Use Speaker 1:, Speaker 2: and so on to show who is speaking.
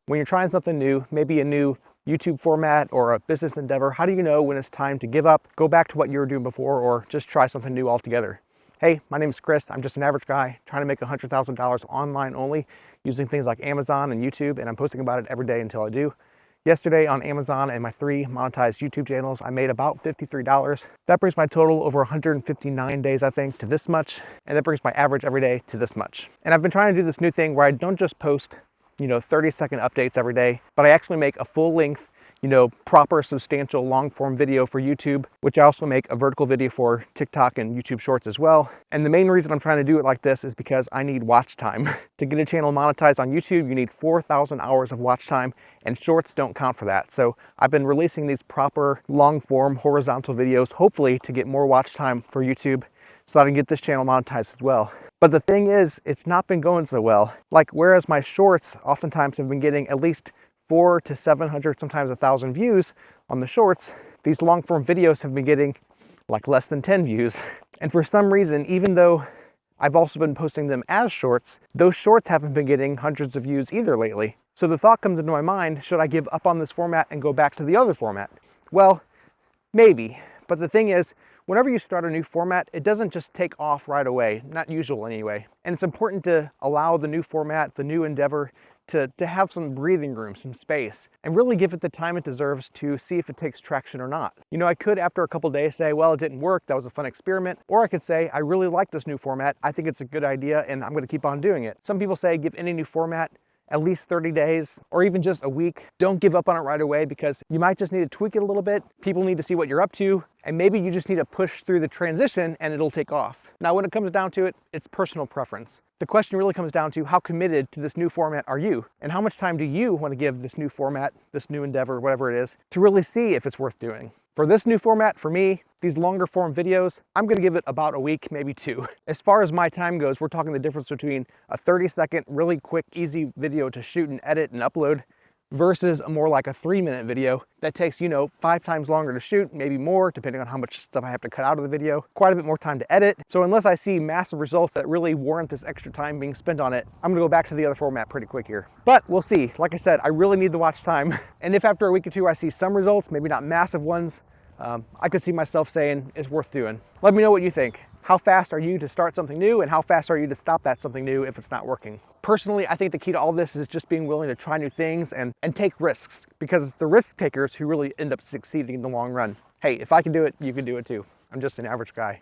Speaker 1: When you're trying something new, maybe a new YouTube format or a business endeavor, how do you know when it's time to give up, go back to what you were doing before, or just try something new altogether? Hey, my name is Chris. I'm just an average guy trying to make $100,000 online only using things like Amazon and YouTube, and I'm posting about it every day until I do. Yesterday on Amazon and my 3 monetized YouTube channels, I made about $53. That brings my total over 159 days, I think, to this much. And that brings my average every day to this much. And I've been trying to do this new thing where I don't just post, 30-second updates every day, but I actually make a full length, proper, substantial, long form video for YouTube, which I also make a vertical video for TikTok and YouTube Shorts as well. And the main reason I'm trying to do it like this is because I need watch time. To get a channel monetized on YouTube, you need 4,000 hours of watch time, and Shorts don't count for that. So I've been releasing these proper, long form, horizontal videos, hopefully to get more watch time for YouTube so that I can get this channel monetized as well. But the thing is, it's not been going so well. Like, whereas my Shorts oftentimes have been getting at least 400 to 700, sometimes 1,000 views on the Shorts, these long form videos have been getting like less than 10 views. And for some reason, even though I've also been posting them as Shorts, those Shorts haven't been getting hundreds of views either lately. So the thought comes into my mind, should I give up on this format and go back to the other format? Well, maybe. But the thing is, whenever you start a new format, it doesn't just take off right away, not usual anyway. And it's important to allow the new format, the new endeavor, to have some breathing room, some space, and really give it the time it deserves to see if it takes traction or not. I could, after a couple days, say, well, it didn't work, that was a fun experiment. Or I could say, I really like this new format, I think it's a good idea, and I'm gonna keep on doing it. Some people say give any new format at least 30 days or even just a week. Don't give up on it right away, because you might just need to tweak it a little bit. People need to see what you're up to, and maybe you just need to push through the transition and it'll take off. Now, when it comes down to it, it's personal preference. The question really comes down to how committed to this new format are you? And how much time do you want to give this new format, this new endeavor, whatever it is, to really see if it's worth doing? For this new format, for me, these longer form videos, I'm gonna give it about a week, maybe 2. As far as my time goes, we're talking the difference between a 30-second, really quick, easy video to shoot and edit and upload versus a more like a 3-minute video that takes, 5 times longer to shoot, maybe more, depending on how much stuff I have to cut out of the video, quite a bit more time to edit. So unless I see massive results that really warrant this extra time being spent on it, I'm gonna go back to the other format pretty quick here. But we'll see. Like I said, I really need the watch time. And if after a week or 2 I see some results, maybe not massive ones, I could see myself saying it's worth doing. Let me know what you think. How fast are you to start something new, and how fast are you to stop that something new if it's not working? Personally, I think the key to all this is just being willing to try new things and take risks, because it's the risk takers who really end up succeeding in the long run. Hey, if I can do it, you can do it too. I'm just an average guy.